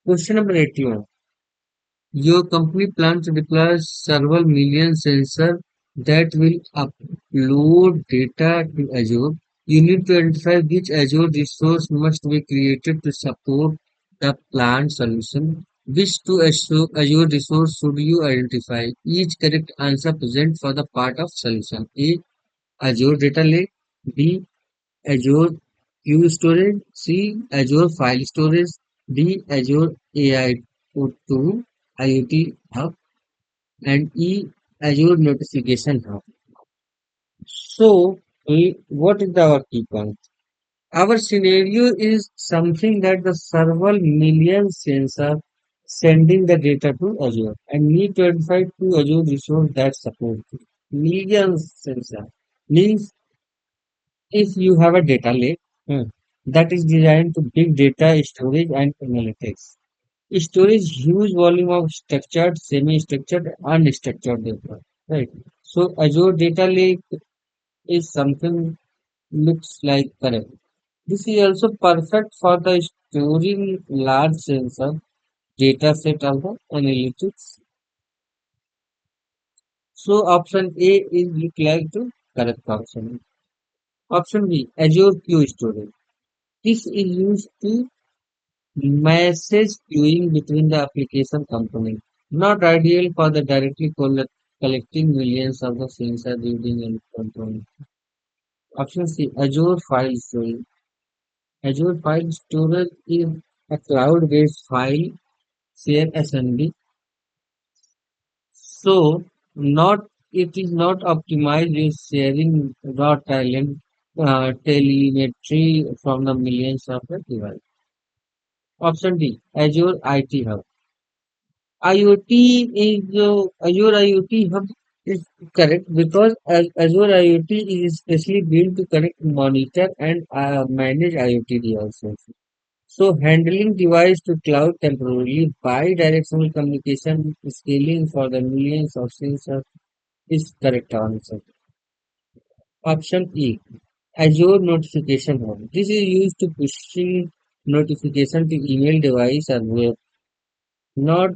Question number 81. Your company plans to deploy several million sensors that will upload data to Azure. You need to identify which Azure resource must be created to support the planned solution. Which two Azure resource should you identify? Each correct answer present for the part of solution. A. Azure Data Lake. B. Azure Queue Storage. C. Azure File Storage. D. Azure AI tool IoT Hub and E. Azure Notification Hub. So, what is our key point? Our scenario is something that the several million sensors sending the data to Azure and need to identify two Azure resources that support it. Millions sensor means if you have a data lake that is designed to big data storage and analytics. Storage huge volume of structured, semi-structured, unstructured data. Right. So Azure Data Lake is something looks like correct. This is also perfect for the storing large sensor data set of the analytics. So option A is look like the correct option. Option B, Azure Queue Storage. This is used to message queuing between the application components. Not ideal for the directly collecting millions of the sensor reading and controlling. Option C, Azure File Storage. Azure File Storage is a cloud-based file share SNB. So, not it is not optimized with sharing raw talent telemetry from the millions of the device. Option D, Azure IT Hub. IoT Azure IoT Hub is correct because Azure IoT is specially built to connect, monitor, and manage IoT devices. So handling device to cloud temporarily bi-directional communication scaling for the millions of sensors is correct answer. Option E. Azure Notification Hub. This is used to pushing notification to email device or web, not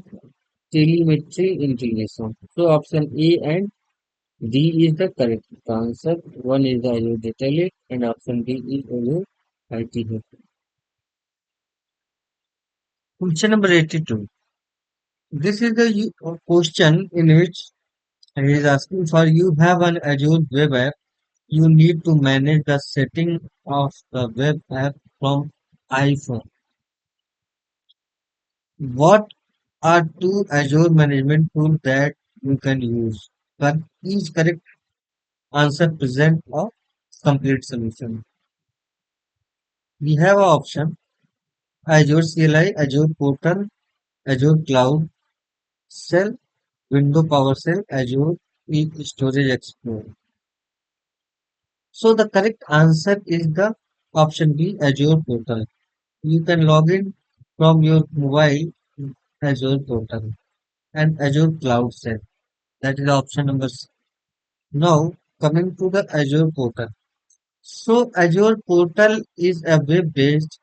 telemetry integration. So option A and D is the correct answer. One is the Azure Data Lake and option D is Azure IT Hub. Question number 82. This is the question in which he is asking for you have an Azure web app. You need to manage the setting of the web app from iPhone. What are two Azure management tools that you can use? But each correct answer present a complete solution. We have an option Azure CLI, Azure Portal, Azure Cloud Shell, Window PowerShell, Azure Storage Explorer. So the correct answer is the option B, Azure Portal. You can log in from your mobile Azure Portal and Azure Cloud Shell. That is option number. Now coming to the Azure Portal. So Azure Portal is a web-based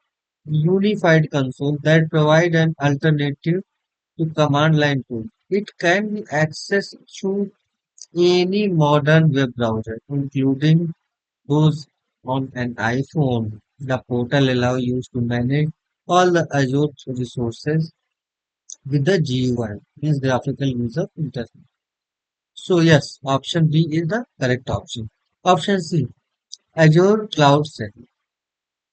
unified console that provides an alternative to command line tool. It can be accessed through any modern web browser, including those on an iPhone. The portal allows you to manage all the Azure resources with the GUI, means graphical user interface. So yes, option B is the correct option. Option C, Azure Cloud Shell.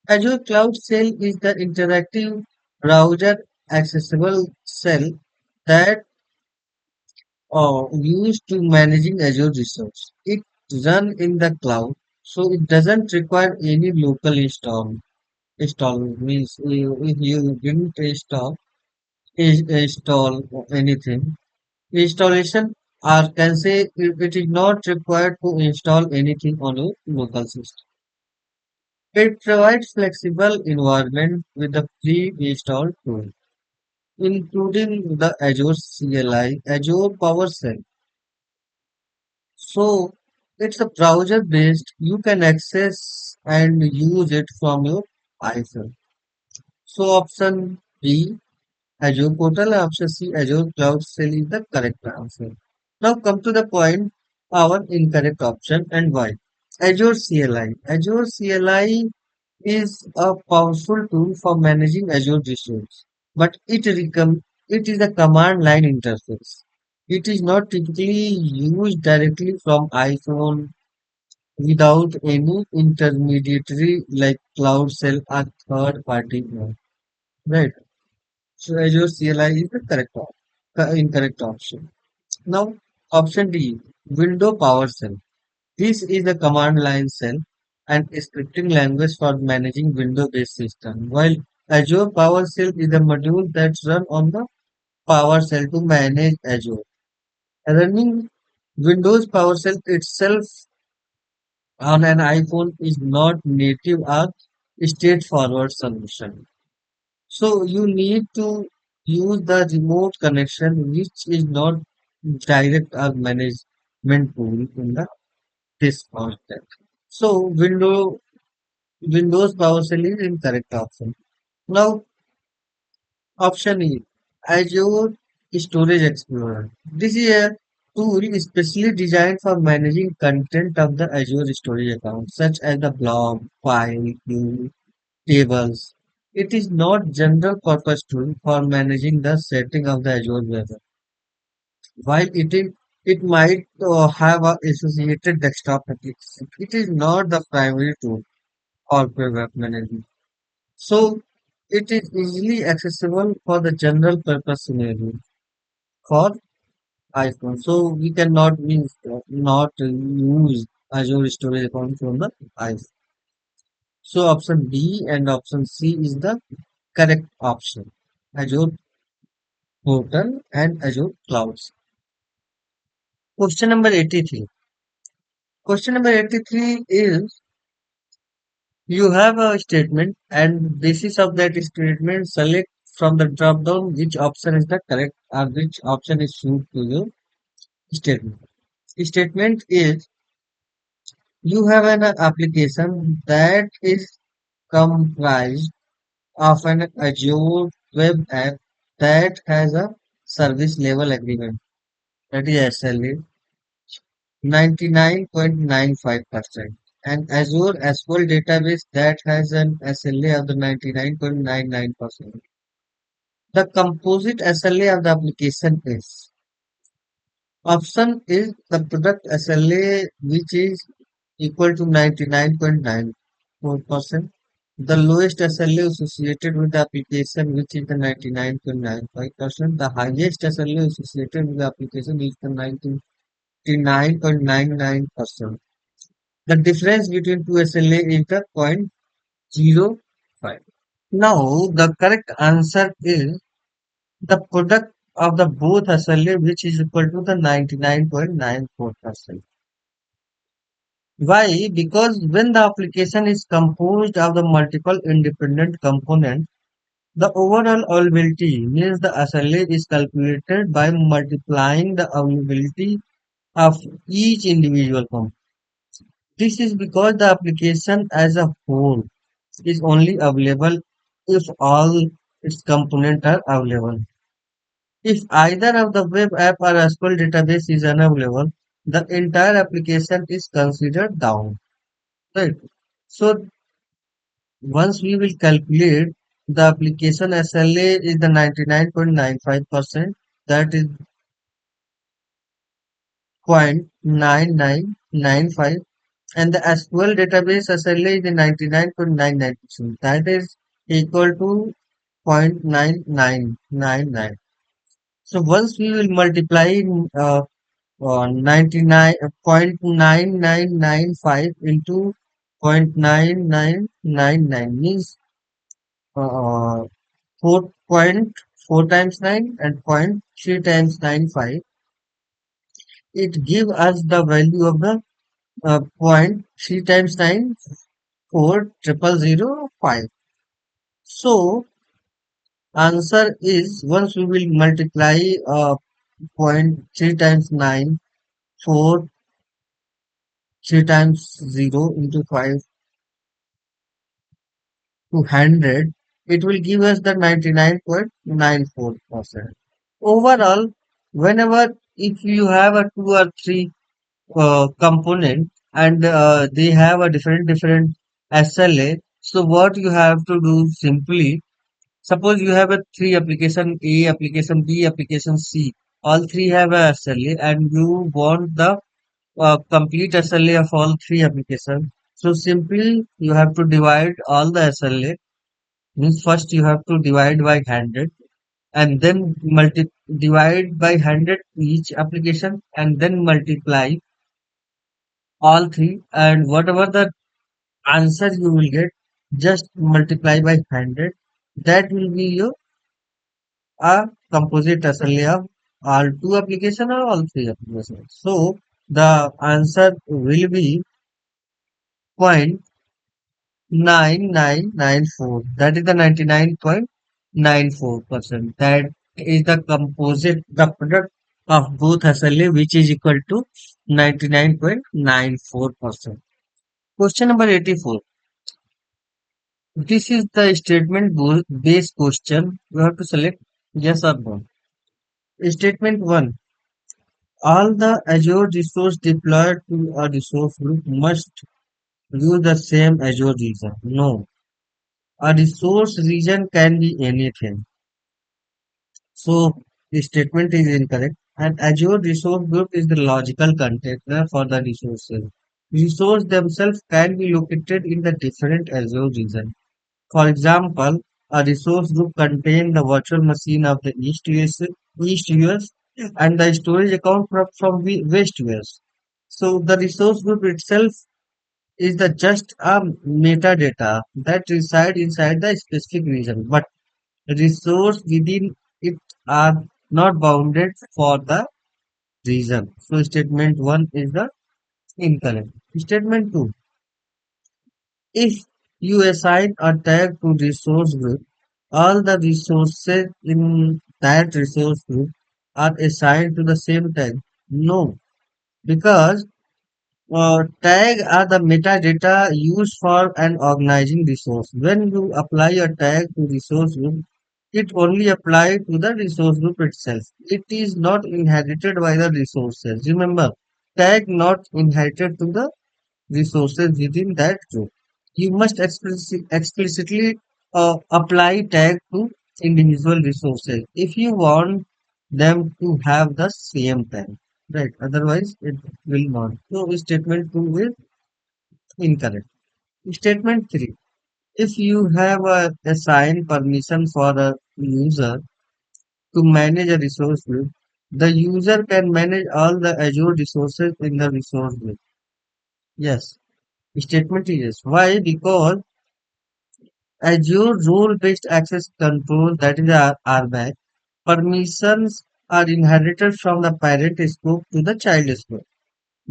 Azure Cloud Shell is the interactive browser accessible shell that used to managing Azure resource. It run in the cloud, so it doesn't require any local install. Install means if you didn't install anything, installation or can say it is not required to install anything on your local system. It provides flexible environment with a pre-installed tool, including the Azure CLI, Azure PowerShell. So it's a browser based. You can access and use it from your iPhone. So option B, Azure portal and option C, Azure Cloud Shell is the correct answer. Now come to the point, our incorrect option and why. Azure CLI. Azure CLI is a powerful tool for managing Azure resources, but it is a command line interface. It is not typically used directly from iPhone without any intermediary like Cloud Shell or third party node. Right. So Azure CLI is the incorrect option. Now option D, Window PowerShell. This is the command line shell and scripting language for managing Windows-based system. While Azure PowerShell is a module that's run on the PowerShell to manage Azure. Running Windows PowerShell itself on an iPhone is not native or straightforward solution. So you need to use the remote connection, which is not direct or management tool in the this context. So Windows PowerShell is incorrect option. Now option E, Azure Storage Explorer. This is a tool especially designed for managing content of the Azure storage account, such as the blog, file, queue, tables. It is not general purpose tool for managing the setting of the Azure web. While it might have a associated desktop application, it is not the primary tool for web management. So it is easily accessible for the general purpose scenario for iPhone. So we cannot means not use Azure storage account from the iPhone. So option D and option C is the correct option. Azure Portal and Azure Clouds. Question number 83. Question number 83 is you have a statement and basis of that statement select from the drop down which option is the correct or which option is suited to your statement. Statement is you have an application that is comprised of an Azure web app that has a service level agreement that is SLA 99.95% and Azure SQL database that has an SLA of the 99.99%. The composite SLA of the application is option is the product SLA which is equal to 99.94%. The lowest SLA associated with the application which is the 99.95%. The highest SLA associated with the application is the 99.99%. The difference between two SLA is the 0.05. Now the correct answer is the product of the both SLA which is equal to the 99.94%. Why? Because when the application is composed of the multiple independent components, the overall availability means the SLA is calculated by multiplying the availability of each individual component. This is because the application as a whole is only available if all its components are available. If either of the web app or SQL database is unavailable, the entire application is considered down. Right. So once we will calculate the application SLA is the 99.95%, that is 0.9995, and the SQL database SLA is the 99.99%, that is equal to 0.9999. So once we will multiply 99.9995 into 0.9999 means 4.4 times 9 and 0.3 times 95. It gives us the value of the 0.3 times 9, 4,005. So answer is once we will multiply 0.3 times 9, 4, 3 times 0 into 5 to 100. it will give us the 99.94%. Overall, whenever if you have a two or three component and they have a different SLA, so what you have to do simply, suppose you have a three application A, application B, application C, all three have a SLA and you want the complete SLA of all three applications. So simply you have to divide all the SLA. Means first you have to divide by 100 and then divide by 100 each application and then multiply all three, and whatever the answer you will get, just multiply by 100. That will be your a composite SLA of all two application or all three applications. So the answer will be 0.9994. That is the 99.94%. That is the composite, the product of both SLA, which is equal to 99.94%. Question number 84. This is the statement based question. You have to select yes or no. Statement 1. All the Azure resource deployed to a resource group must use the same Azure region. No. A resource region can be anything. So the statement is incorrect. And Azure resource group is the logical container for the resources. Resources themselves can be located in the different Azure region. For example, a resource group contains the virtual machine of the East US and the storage account from West US. So the resource group itself is the just a metadata that reside inside the specific region, but resource within it are not bounded for the region. So statement 1 is the incorrect. Statement 2. If you assign a tag to resource group, all the resources in that resource group are assigned to the same tag. No, because tag are the metadata used for an organizing resource. When you apply a tag to resource group, it only applies to the resource group itself. It is not inherited by the resources. Remember, tag not inherited to the resources within that group. You must explicitly apply tag to individual resources if you want them to have the same tag. Right. Otherwise, it will not. So, statement 2 is incorrect. Statement 3. If you have a assigned permission for a user to manage a resource group, the user can manage all the Azure resources in the resource group. Yes. Statement is yes. Why? Because Azure role-based access control, that is RBAC, permissions are inherited from the parent scope to the child scope.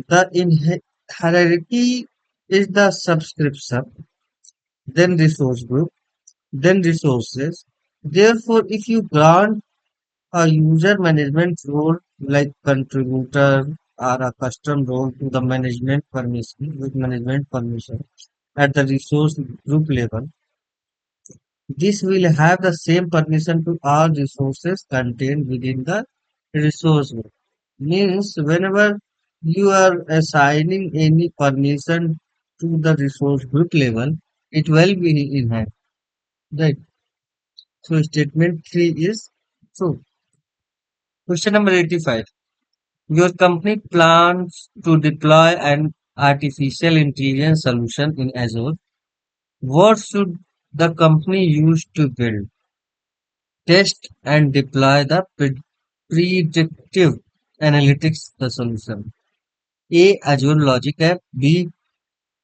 The hierarchy is the subscription, then resource group, then resources. Therefore, if you grant a user management role like contributor or a custom role to the management permission with management permission at the resource group level, this will have the same permission to all resources contained within the resource group. Means whenever you are assigning any permission to the resource group level, it will be in hand. Right. So statement 3 is true. Question number 85. Your company plans to deploy an artificial intelligence solution in Azure. What should the company use to build, test, and deploy the predictive analytics the solution? A. Azure Logic App. B.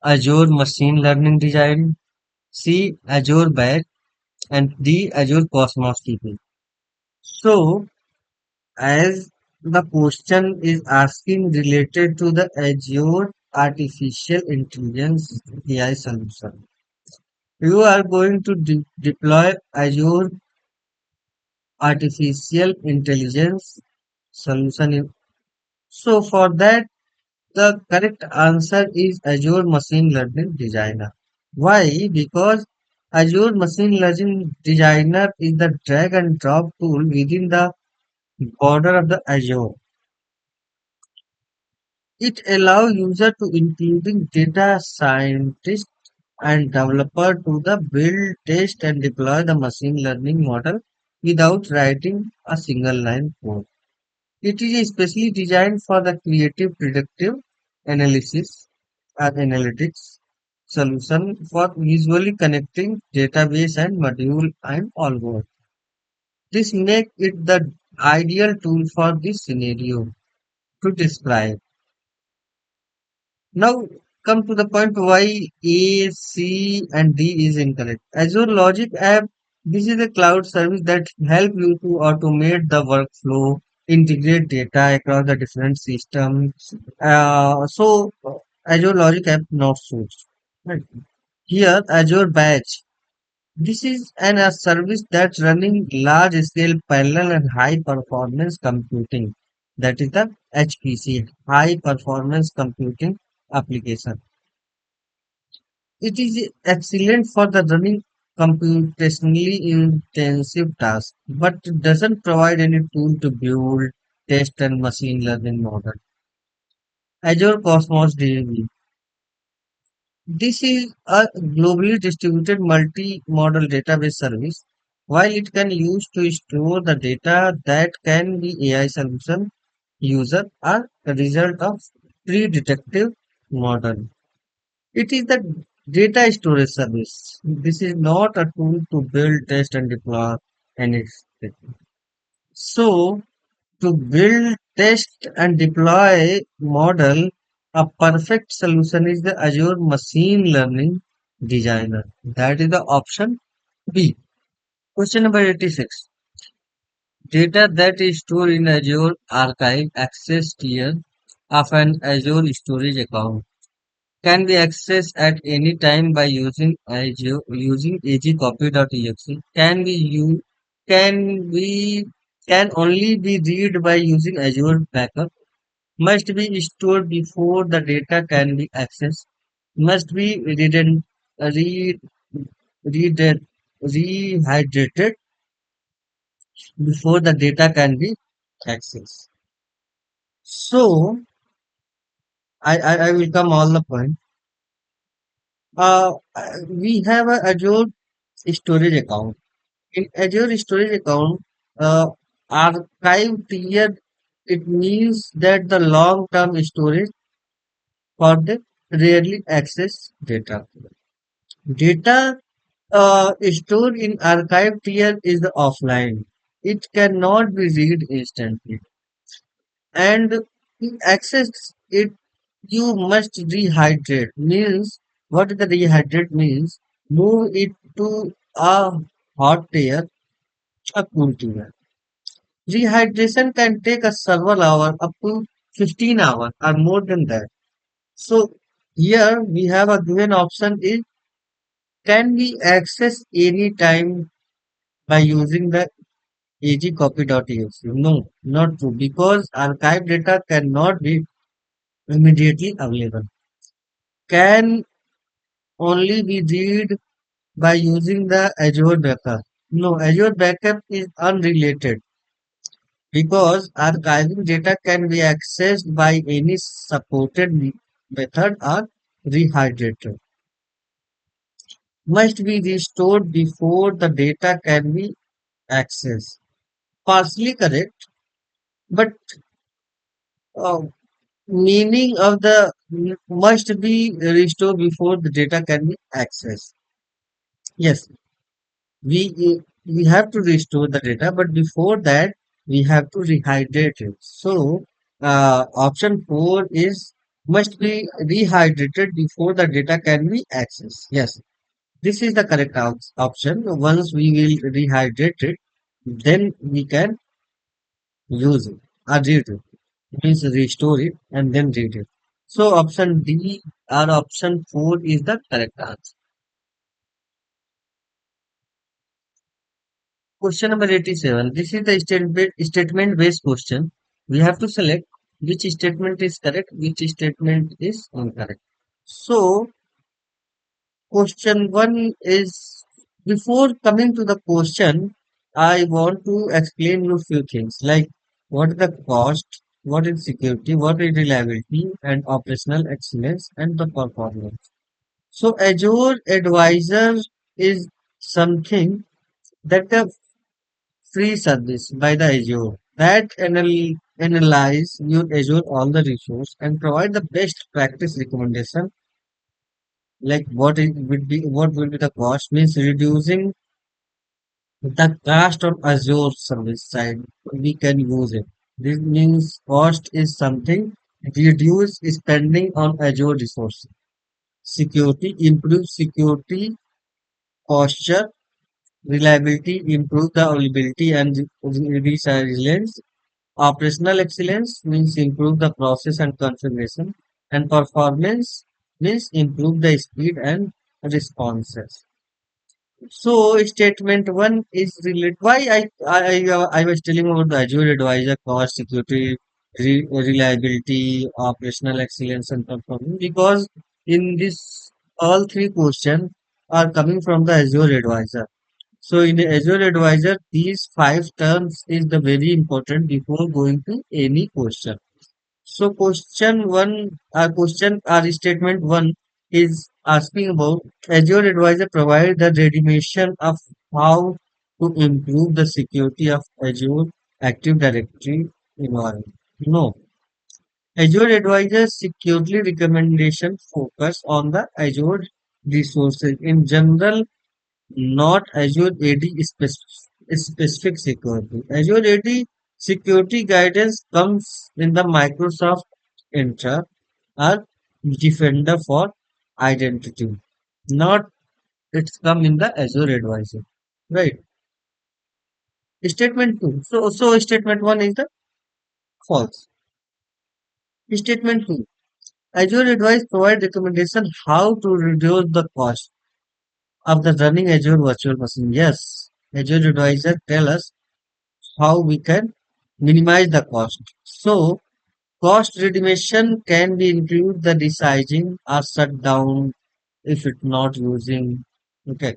Azure Machine Learning Design. C. Azure Batch. And D. Azure Cosmos DB. So, as the question is asking related to the Azure Artificial Intelligence AI solution, you are going to deploy Azure Artificial Intelligence solution. So, for that, the correct answer is Azure Machine Learning Designer. Why? Because Azure Machine Learning Designer is the drag and drop tool within the border of the Azure. It allows user to including data scientist and developer to the build, test and deploy the machine learning model without writing a single line code. It is especially designed for the creative predictive analysis and analytics solution for visually connecting database and module and all. This makes it the ideal tool for this scenario to describe. Now come to the point why A, C and D is incorrect. Azure Logic App, this is a cloud service that help you to automate the workflow, integrate data across the different systems. Azure Logic App not suits. Right. Here Azure Batch. This is a service that's running large scale parallel and high performance computing. That is the HPC, high performance computing application. It is excellent for the running computationally intensive tasks, but it doesn't provide any tool to build, test, and machine learning model. Azure Cosmos DB. This is a globally distributed multi-model database service. While it can use to store the data that can be AI solution user are the result of pre-detective model. It is the data storage service. This is not a tool to build, test, and deploy anything. So, to build, test, and deploy model, a perfect solution is the Azure Machine Learning Designer. That is the option B. Question number 86. Data that is stored in Azure Archive access tier of an Azure storage account can be accessed at any time by using Azure using agcopy.exe. Can be can only be read by using Azure Backup. Must be stored before the data can be accessed. Must be re, read, rehydrated before the data can be accessed. So I will come all the point. We have a Azure storage account. In Azure storage account, archive tier, it means that the long-term storage for the rarely accessed data. Data stored in archive tier is the offline. It cannot be read instantly. And to access it, you must rehydrate. Means, what the rehydrate means? Move it to a hot tier, a cool tier. Rehydration can take a several hours, up to 15 hours or more than that. So here we have a given option is can be accessed anytime by using the agcopy.exe. No, not true because archive data cannot be immediately available. Can only be read by using the Azure Backup. No, Azure Backup is unrelated because archiving data can be accessed by any supported method or rehydrated. Must be restored before the data can be accessed. Partially correct, but uh, meaning of the must be restored before the data can be accessed. Yes, we have to restore the data, but before that we have to rehydrate it. So option 4 is must be rehydrated before the data can be accessed. Yes, this is the correct option. Once we will rehydrate it, then we can use it or read it. Means restore it and then read it. So option D or option 4 is the correct answer. Question number 87. This is the statement based question. We have to select which statement is correct, which statement is incorrect. So, question 1 is Before coming to the question, I want to explain you few things like what is the cost, what is security, what is reliability, and operational excellence, and the performance. So Azure Advisor is something that a free service by the Azure that analyze your Azure all the resource and provide the best practice recommendation like what will be the cost means reducing the cost of Azure service side, we can use it. This means cost is something reduce spending on Azure resources. Security, improve security, posture, reliability, improve the availability and resilience. Operational excellence means improve the process and configuration. And performance means improve the speed and responses. So statement one is related. Why I was telling about the Azure Advisor cost, security, reliability, operational excellence, and performance because in this all three questions are coming from the Azure Advisor. So in the Azure Advisor, these five terms is the very important before going to any question. So question or statement one is asking about Azure Advisor provide the redefinition of how to improve the security of Azure Active Directory environment. No, Azure Advisor security recommendation focus on the Azure resources in general, not Azure AD specific security. Azure AD security guidance comes in the Microsoft Entra or Defender for identity. Not it's come in the Azure Advisor. Right. Statement 2. So statement 1 is the false. Statement 2. Azure Advice provide recommendation how to reduce the cost of the running Azure virtual machine. Yes. Azure Advisor tell us how we can minimize the cost. So, cost reduction can be include the resizing or shut down if it's not using, okay,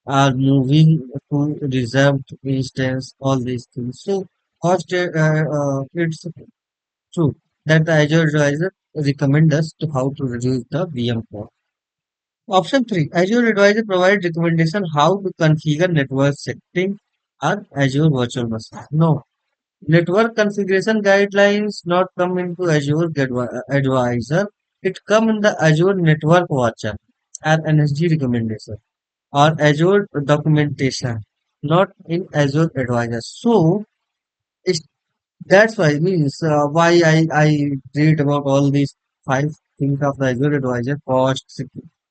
or moving to reserved instance, all these things. So, cost, it's true that the Azure Advisor recommend us to how to reduce the VM cost. Option 3, Azure Advisor provides recommendation how to configure network setting or Azure Virtual Machine. No, network configuration guidelines not come into Azure Advisor. It come in the Azure Network Watcher and NSG recommendation or Azure documentation, not in Azure Advisor. So it's, that's why means why I read about all these five things of the Azure Advisor: cost,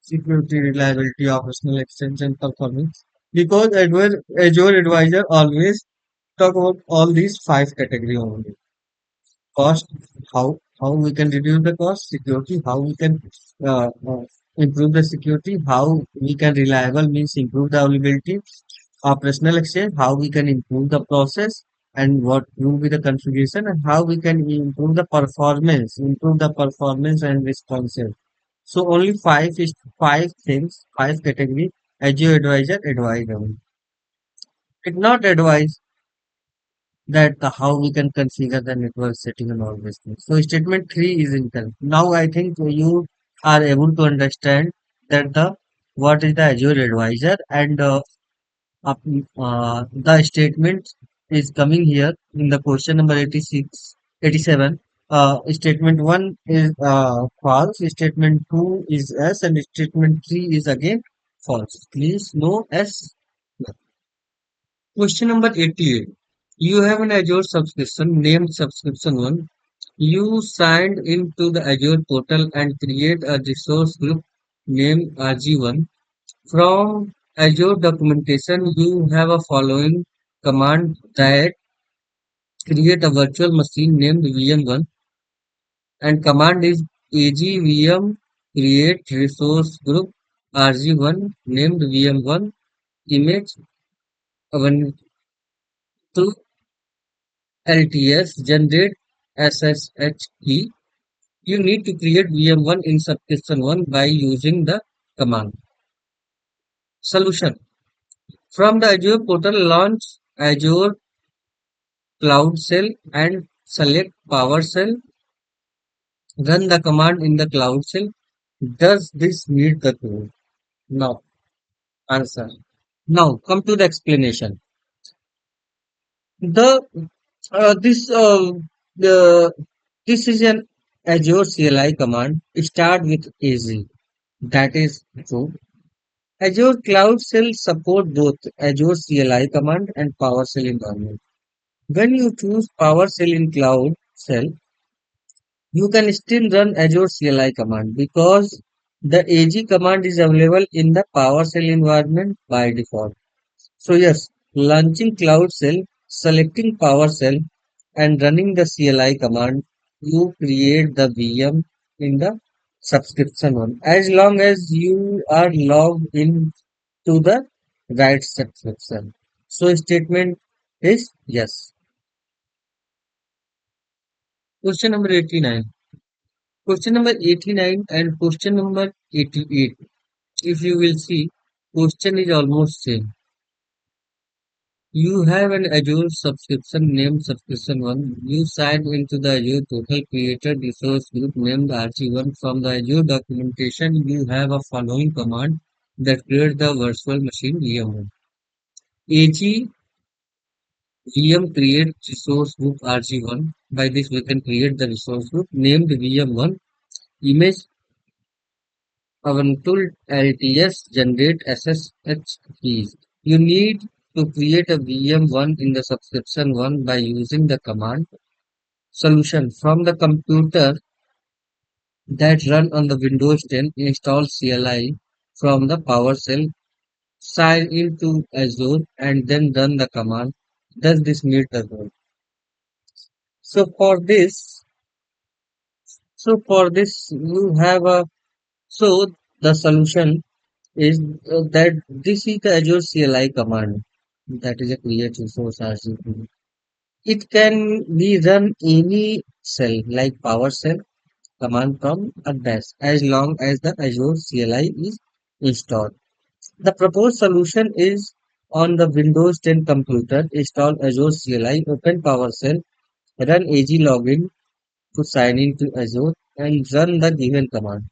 security, reliability, operational extension, performance. Because Azure Advisor always talk about all these five category only. Cost, how we can reduce the cost, security, how we can improve the security, how we can reliable means improve the availability, operational exchange, how we can improve the process, and what will be the configuration, and how we can improve the performance and responsive. So only five things, five category. Azure Advisor advise on. It not advise that the how we can configure the network setting and all these things. So statement three is incorrect. Now I think you are able to understand that the what is the Azure Advisor and up, the statement is coming here in the question number 86, 87. Statement 1 is false, statement 2 is S, and statement 3 is again false. Please no S. Question number 88. You have an Azure subscription named subscription 1. You signed into the Azure portal and create a resource group named RG1. From Azure documentation, you have a following command that create a virtual machine named VM1 and command is agvm create resource group RG1 named VM1 image 1 to LTS generate SSH key. You need to create VM1 in subscription 1 by using the command. Solution. From the Azure portal, launch Azure Cloud Shell and select PowerShell. Run the command in the Cloud Shell. Does this meet the goal? No. Answer. Now come to the explanation. The this the this is an Azure CLI command. Start with AZ. That is true. Azure Cloud Shell support both Azure CLI command and PowerShell environment. When you choose PowerShell in Cloud Shell, you can still run Azure CLI command because the AG command is available in the PowerShell environment by default. So yes, launching Cloud Shell, selecting PowerShell, and running the CLI command, you create the VM in the subscription one. As long as you are logged in to the right subscription. So statement is yes. Question number 89. Question number 89 and question number 88. If you will see, question is almost same. You have an Azure subscription named subscription 1. You sign into the Azure total created resource group named RG1. From the Azure documentation, you have a following command that creates the virtual machine VM1. AG VM create resource group RG1. By this, we can create the resource group named VM1. Image Avantul LTS generate SSH keys. You need to create a VM1 in the subscription one by using the command solution from the computer that run on the Windows 10. Install CLI from the PowerShell, sign into Azure, and then run the command. Does this meet the goal? So for this, so for this, you have a so the solution is that this is the Azure CLI command that is a create resource RCP. It can be run any cell like PowerShell command from a dash as long as the Azure CLI is installed. The proposed solution is on the Windows 10 computer, install Azure CLI, open PowerShell, run AG login to sign into Azure and run the given command.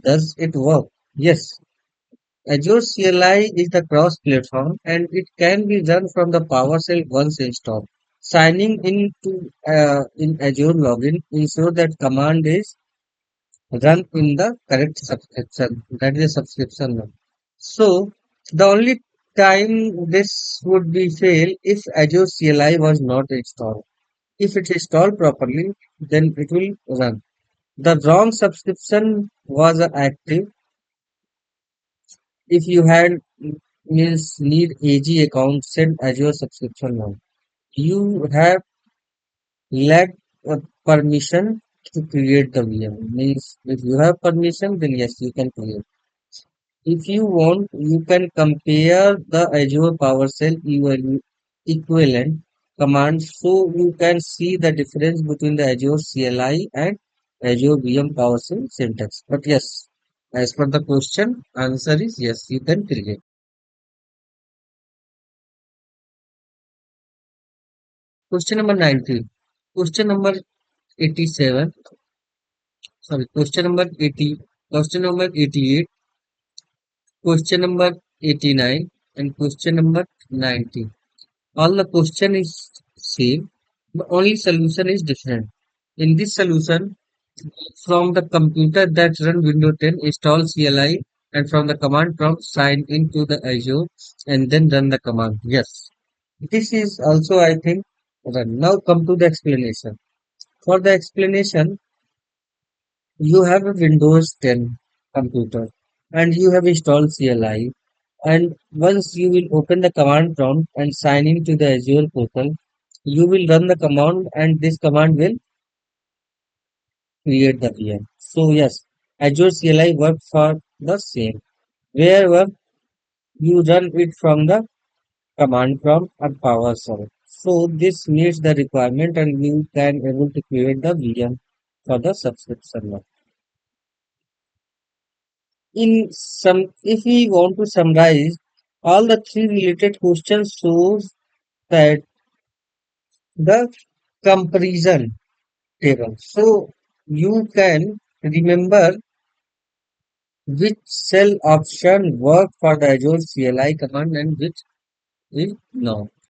Does it work? Yes. Azure CLI is the cross-platform and it can be run from the PowerShell once installed. Signing into in Azure login ensure that command is run in the correct subscription. That is a subscription one. So the only time this would be fail if Azure CLI was not installed. If it's installed properly, then it will run. The wrong subscription was active. If you had means need AG account, send Azure subscription now. You have lacked permission to create the VM. Means if you have permission, then yes, you can create. If you want, you can compare the Azure PowerShell equivalent commands so you can see the difference between the Azure CLI and Azure VM PowerShell syntax. But yes, as per the question, answer is yes, you can create. Question number 19. Question number 87. Sorry, question number 88, question number 89, and question number 90. All the question is same, the only solution is different. In this solution, from the computer that run Windows 10, install CLI, and from the command prompt, sign into the Azure, and then run the command. Yes, this is also, I think, run. Now come to the explanation. For the explanation, you have a Windows 10 computer and you have installed CLI. And once you will open the command prompt and sign into the Azure portal, you will run the command and this command will create the VM. So yes, Azure CLI works for the same. Wherever you run it from the command prompt and PowerShell. So this meets the requirement and you can able to create the VM for the subscription. In some, if we want to summarize, All the three related questions shows that the comparison table. So you can remember which cell option work for the Azure CLI command and which is not.